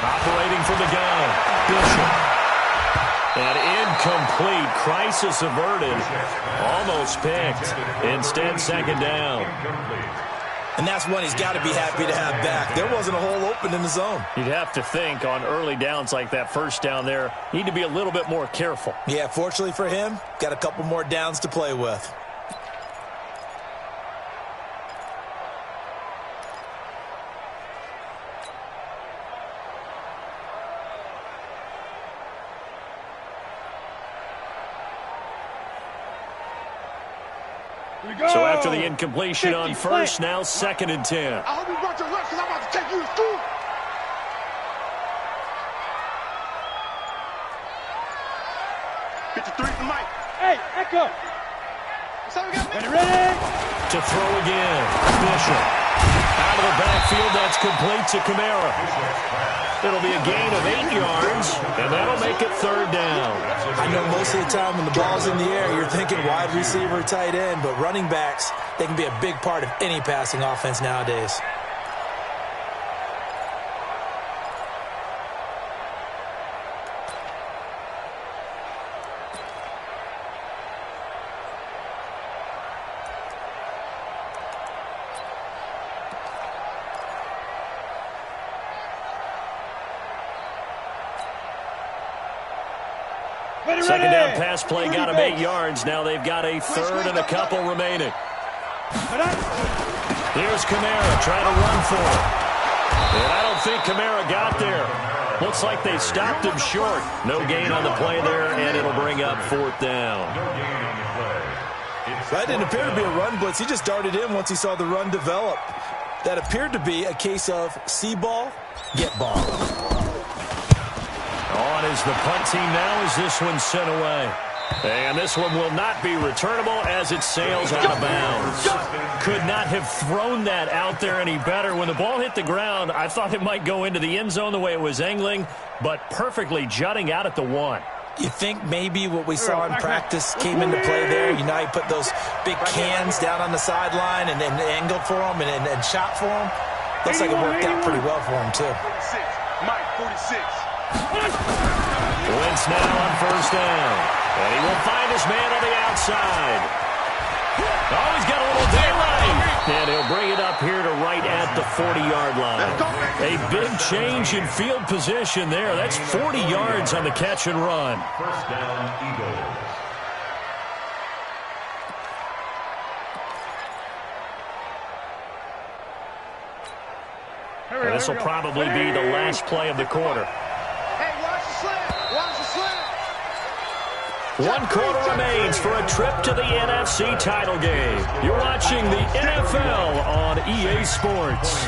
Operating from the gun, Bishop. And incomplete. Crisis averted. Almost picked. Instead, 2nd down. And that's one he's got to be happy to have back. There wasn't a hole open in the zone. You'd have to think on early downs like that 1st down there, need to be a little bit more careful. Yeah, fortunately for him, got a couple more downs to play with. So after the incompletion on first, now 2nd and 10. I hope you brought your lunch because I'm about to take you to school. The mic. Hey, echo. Ready? To throw again. Bishop. Out of the backfield, that's complete to Kamara. It'll be a gain of 8 yards, and that'll make it 3rd down. I know most of the time when the ball's in the air, you're thinking wide receiver, tight end, but running backs, they can be a big part of any passing offense nowadays. Second down pass play got him 8 yards. Now they've got a 3rd and a couple remaining. Here's Kamara trying to run for it. And I don't think Kamara got there. Looks like they stopped him short. No gain on the play there, and it'll bring up 4th down. That didn't appear to be a run blitz. He just darted in once he saw the run develop. That appeared to be a case of see ball, get ball. On is the punt team now as this one's sent away. And this one will not be returnable as it sails out of bounds. Could not have thrown that out there any better. When the ball hit the ground, I thought it might go into the end zone the way it was angling, but perfectly jutting out at the 1. You think maybe what we saw in practice came into play there? You know, he put those big cans down on the sideline and angled for them and shot for them. Looks like it worked out pretty well for him, too. 46. Mike, 46. Wentz now on 1st down. And he will find his man on the outside. Oh, he's got a little daylight. And he'll bring it up here to right at the 40-yard line. A big change in field position there. That's 40 yards on the catch and run. 1st down, Eagles. And this will probably be the last play of the quarter. Hey, watch the slant. Watch the slant. 1 quarter remains for a trip to the NFC title game. You're watching the NFL on EA Sports.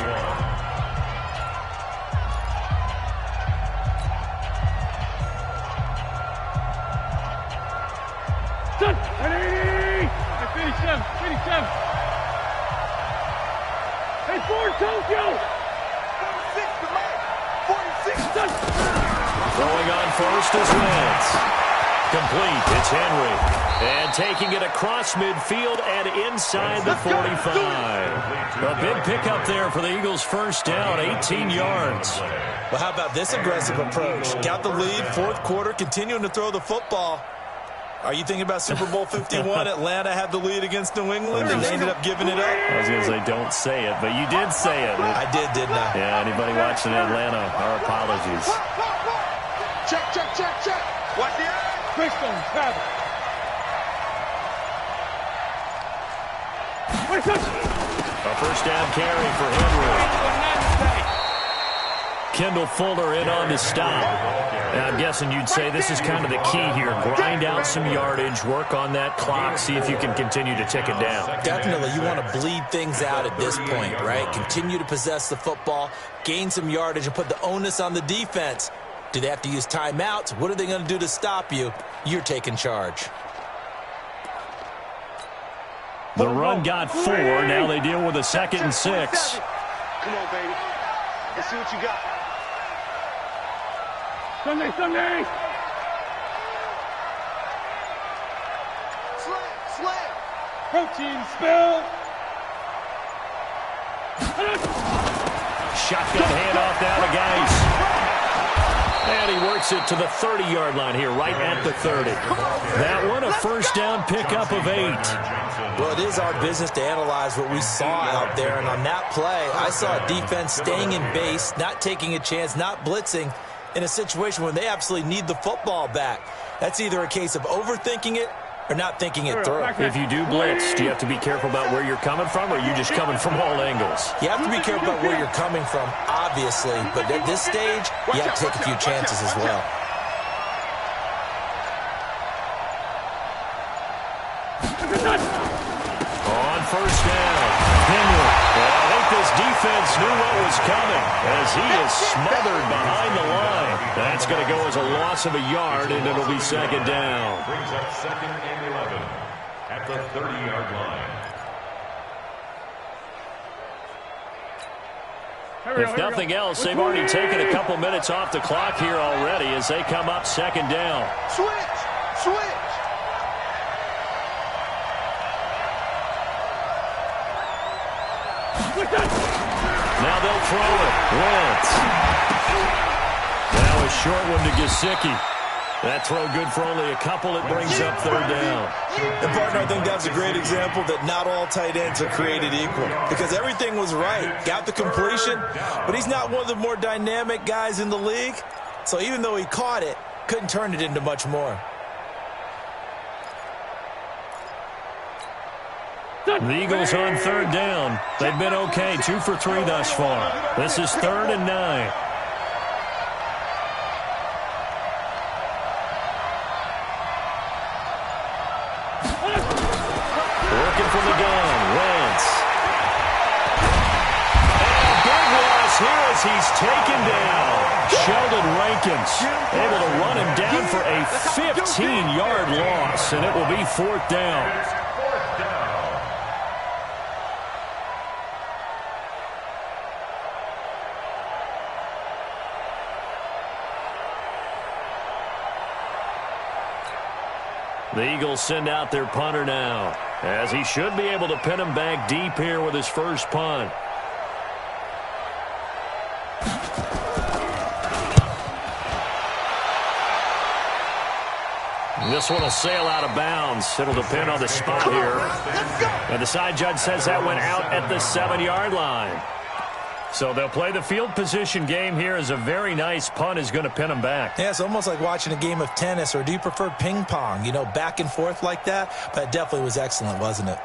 Ready? Finish him. Hey, Ford, Tokyo. 46 to Mike. 46. Throwing on first is Wentz. Complete. It's Henry. And taking it across midfield and inside the 45. A big pickup there for the Eagles' 1st down, 18 yards. Well, how about this aggressive approach? Got the lead, 4th quarter, continuing to throw the football. Are you thinking about Super Bowl 51? Atlanta had the lead against New England, and they ended up giving it up? I was going to say, don't say it, but you did say it. I did, didn't I? Yeah, anybody watching Atlanta, our apologies. Check. Watch the eye. Quickstone, travel. A 1st down carry for Henry. Kendall Fuller in on the stop. And I'm guessing you'd say this is kind of the key here. Grind out some yardage, work on that clock, see if you can continue to tick it down. Definitely, you want to bleed things out at this point, right? Continue to possess the football, gain some yardage, and put the onus on the defense. Do they have to use timeouts? What are they going to do to stop you? You're taking charge. The run got 4. Now they deal with a 2nd and 6. Come on, baby. Let's see what you got. Sunday. Slant. Protein spill. Shotgun handoff down to Geis. And he works it to the 30-yard line here, right at the 30. That one, a 1st down pickup of 8. Well, it is our business to analyze what we saw out there. And on that play, I saw a defense staying in base, not taking a chance, not blitzing in a situation where they absolutely need the football back. That's either a case of overthinking it or not thinking it through. If you do blitz, do you have to be careful about where you're coming from, or are you just coming from all angles? You have to be careful about where you're coming from, obviously. But at this stage, you have to take a few chances as well. On first down, Henry. Well, I think this defense knew what was coming as he is smothered behind the line. That's going to go as a loss of a yard, and it'll be second down. Brings up 2nd and 11 at the 30-yard line. If nothing else, they've already taken a couple minutes off the clock here already as they come up second down. Switch! Switch! Now they'll throw it. Wentz. Now a short one to Gesicki. That throw good for only a couple. It brings up third down. And, partner, I think that's a great example that not all tight ends are created equal because everything was right. Got the completion, but he's not one of the more dynamic guys in the league. So even though he caught it, couldn't turn it into much more. The Eagles on third down. They've been okay, 2 for 3 thus far. This is 3rd and 9. Working from the gun, Wentz. And a big loss here as he's taken down. Sheldon Rankins able to run him down for a 15-yard loss, and it will be 4th down. The Eagles send out their punter now, as he should be able to pin him back deep here with his first punt. This one will sail out of bounds. It'll depend on the spot here. And the side judge says that went out at the 7-yard line. So they'll play the field position game here as a very nice punt is going to pin them back. Yeah, it's almost like watching a game of tennis, or do you prefer ping pong? You know, back and forth like that? But it definitely was excellent, wasn't it?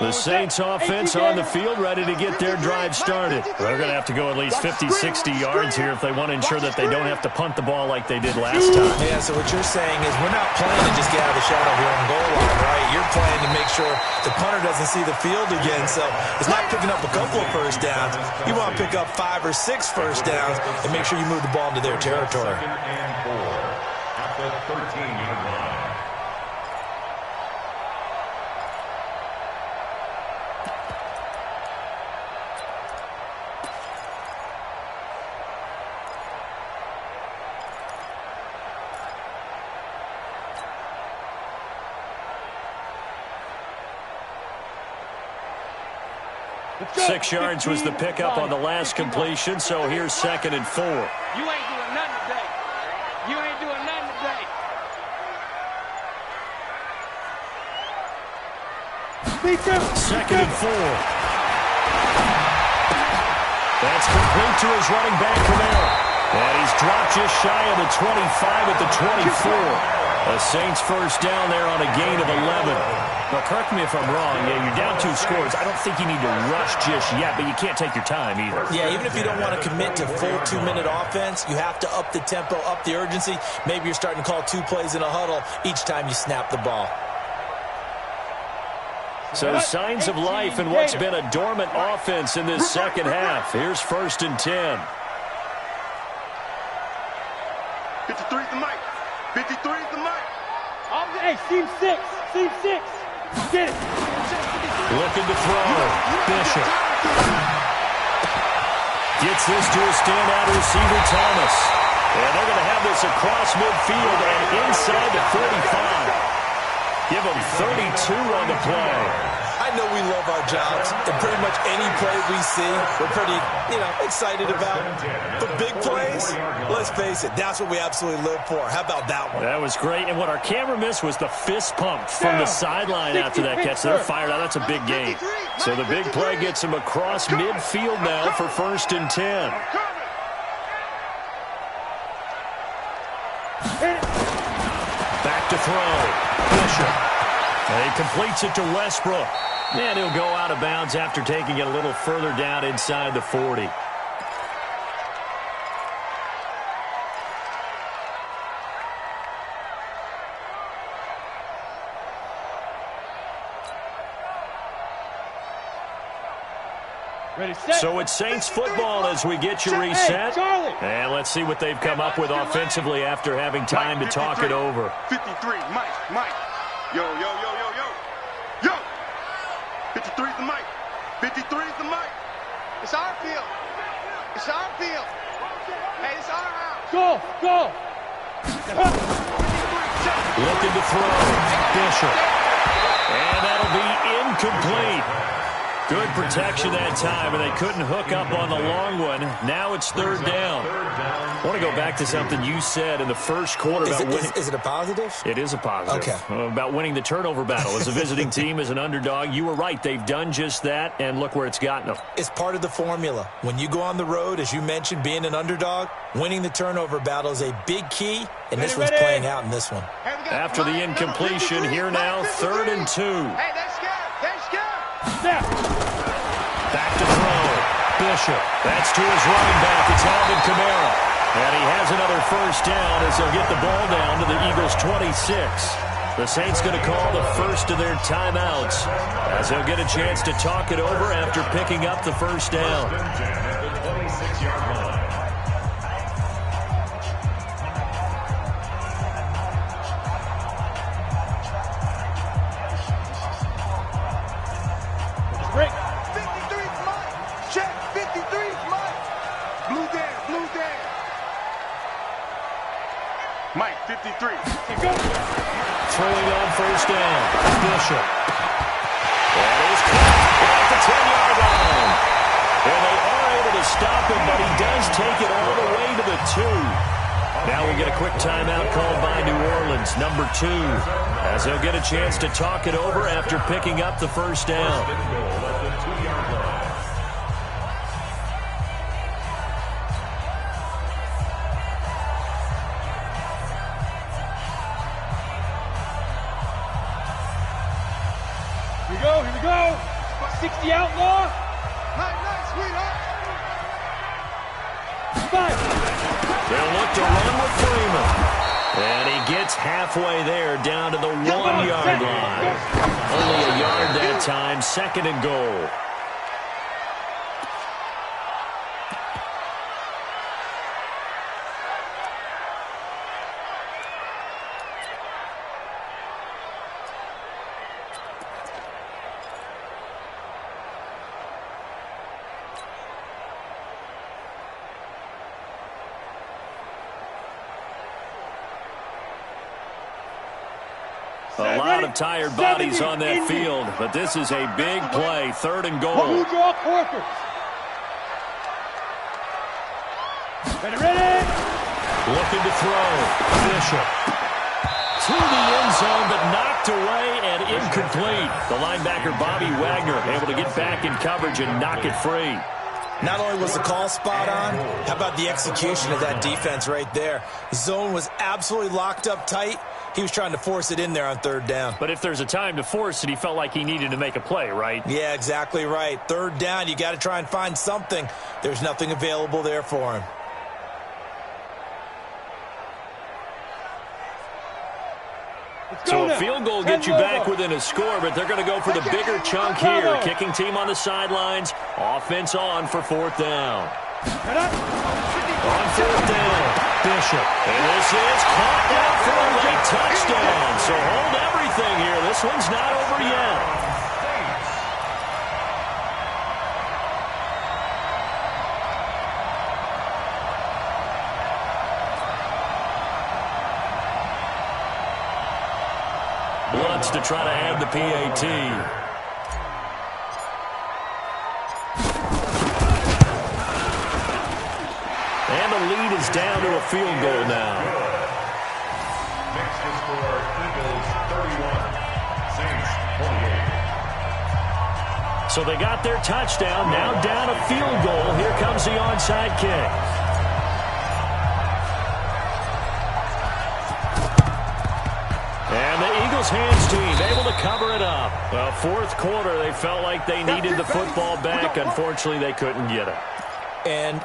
The Saints offense on the field ready to get their drive started. They're going to have to go at least 50, 60 yards here if they want to ensure that they don't have to punt the ball like they did last time. Yeah, so what you're saying is we're not playing to just get out of the shadow of your own goal line, right? You're playing to make sure the punter doesn't see the field again. So it's not picking up a couple of first downs. You want to pick up 5 or 6 first downs and make sure you move the ball into their territory. 2nd and 4 at the 13-yard line. Six yards was the pickup on the last completion, so here's 2nd and 4. You ain't doing nothing today. You ain't doing nothing today. 2nd and 4. That's complete to his running back, Camara. And he's dropped just shy of the 25 at the 24. A Saints first down there on a gain of 11. Now, correct me if I'm wrong. Yeah, you're down 2 scores. I don't think you need to rush just yet, but you can't take your time either. Yeah, even if you don't want to commit to full 2-minute offense, you have to up the tempo, up the urgency. Maybe you're starting to call 2 plays in a huddle each time you snap the ball. So signs of life in what's been a dormant offense in this second half. Here's 1st and 10. 53's the mic. 53's the mic. Hey, seam 6. Seam 6. Get it. Looking to throw. Bishop. Gets this to a standout receiver, Thomas. And they're going to have this across midfield and inside the 45. Give them 32 on the play. I know we love our jobs, and pretty much any play we see, we're pretty, excited about. But big plays, let's face it, that's what we absolutely live for. How about that one? That was great, and what our camera missed was the fist pump from the sideline after that catch. They're fired out. That's a big gain. So the big play gets them across midfield now for 1st and 10. Back to throw. Bishop. And he completes it to Westbrook. And he'll go out of bounds after taking it a little further down inside the 40. Ready, set. So it's Saints football as we get you reset. And let's see what they've come up with offensively after having time to talk it over. 53, Mike. Yo. 53 is the Mike. 53 is the Mike. It's our field. It's our field. Hey, it's our house. Go. Looking to throw. Bishop. And that'll be incomplete. Good protection that time, and they couldn't hook up on the long one. Now it's third down. I want to go back to something you said in the first quarter about winning. Is it a positive? It is a positive. Okay. About winning the turnover battle. As a visiting team, as an underdog, you were right. They've done just that, and look where it's gotten them. It's part of the formula. When you go on the road, as you mentioned, being an underdog, winning the turnover battle is a big key, and this one's playing out in this one. After the incompletion, here now, 3rd and 2. Hey, that's good. Back to throw. Bishop. That's to his running back. It's Alvin Kamara. And he has another first down as they'll get the ball down to the Eagles' 26. The Saints going to call the first of their timeouts as they'll get a chance to talk it over after picking up the first down. At the 26-yard line. Break. 53's mine. Check. 53's mine. Blue down. Mike, 53. Go. Throwing on first down. Bishop. That is caught at the 10-yard line. And they are able to stop him, but he does take it all the way to the 2. Now we get a quick timeout called by New Orleans, number 2, as they'll get a chance to talk it over after picking up the first down. Here we go. 60 outlaw. Nice, sweetheart. 5. They'll look to run with Freeman. And he gets halfway there, down to the 1-yard line. Only a yard that time, 2nd and goal. A lot of tired bodies on that field, but this is a big play, 3rd and goal. Who draw Corker? Ready. Looking to throw. Bishop. To the end zone, but knocked away and incomplete. The linebacker, Bobby Wagner, able to get back in coverage and knock it free. Not only was the call spot on, how about the execution of that defense right there? Zone was absolutely locked up tight. He was trying to force it in there on 3rd down. But if there's a time to force it, he felt like he needed to make a play, right? Yeah, exactly right. 3rd down, you got to try and find something. There's nothing available there for him. So a field goal gets you back within a score, but they're going to go for the bigger chunk here. Kicking team on the sidelines. Offense on for 4th down. On 4th down, Bishop. And this is caught down for a late touchdown. So hold everything here. This one's not over yet. Wants to try to add the PAT. And the lead is down to a field goal now. Next to score, Eagles 31, Saints 48. So they got their touchdown, now down a field goal. Here comes the onside kick. And the Eagles Charles Hand's team able to cover it up. Well, fourth quarter, they felt like they needed the football back. Unfortunately, they couldn't get it. And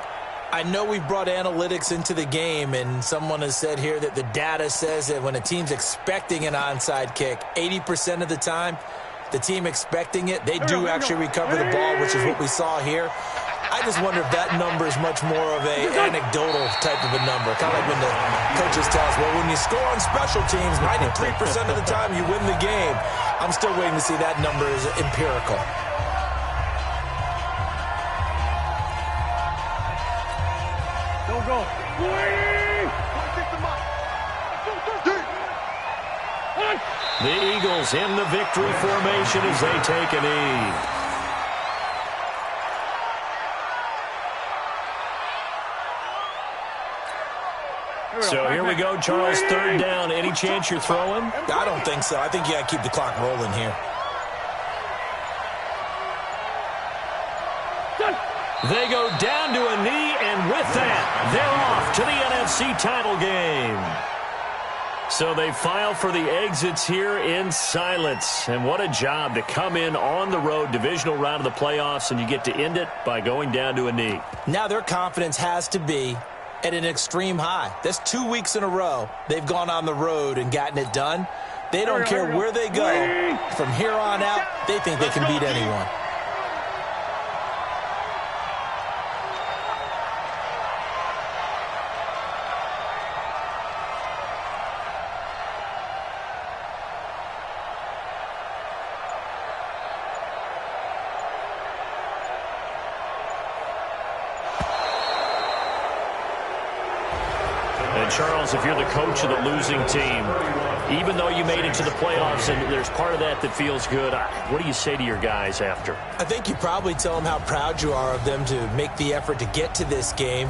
I know we've brought analytics into the game, and someone has said here that the data says that when a team's expecting an onside kick, 80% of the time, the team expecting it, they do actually recover the ball, which is what we saw here. I just wonder if that number is much more of an anecdotal type of a number. Kind of like when the coaches tell us, well, when you score on special teams, 93% of the time you win the game. I'm still waiting to see that number is empirical. Don't go. The Eagles in the victory formation as they take a knee. So here we go, Charles, third down. Any chance you're throwing? I don't think so. I think you got to keep the clock rolling here. They go down to a knee, and with that, they're off to the NFC title game. So they file for the exits here in silence. And what a job to come in on the road, divisional round of the playoffs, and you get to end it by going down to a knee. Now their confidence has to be at an extreme high. That's 2 weeks in a row they've gone on the road and gotten it done. They don't care where they go. From here on out, they think they can beat anyone. Charles, if you're the coach of the losing team, even though you made it to the playoffs and there's part of that feels good, what do you say to your guys after? I think you probably tell them how proud you are of them to make the effort to get to this game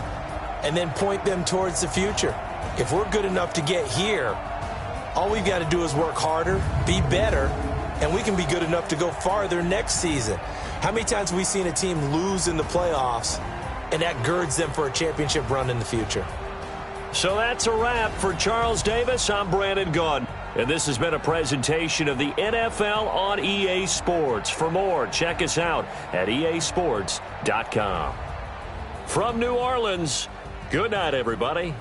and then point them towards the future. If we're good enough to get here, all we've got to do is work harder, be better, and we can be good enough to go farther next season. How many times have we seen a team lose in the playoffs and that girds them for a championship run in the future? So that's a wrap for Charles Davis. I'm Brandon Gaudin, and this has been a presentation of the NFL on EA Sports. For more, check us out at easports.com. From New Orleans, good night, everybody.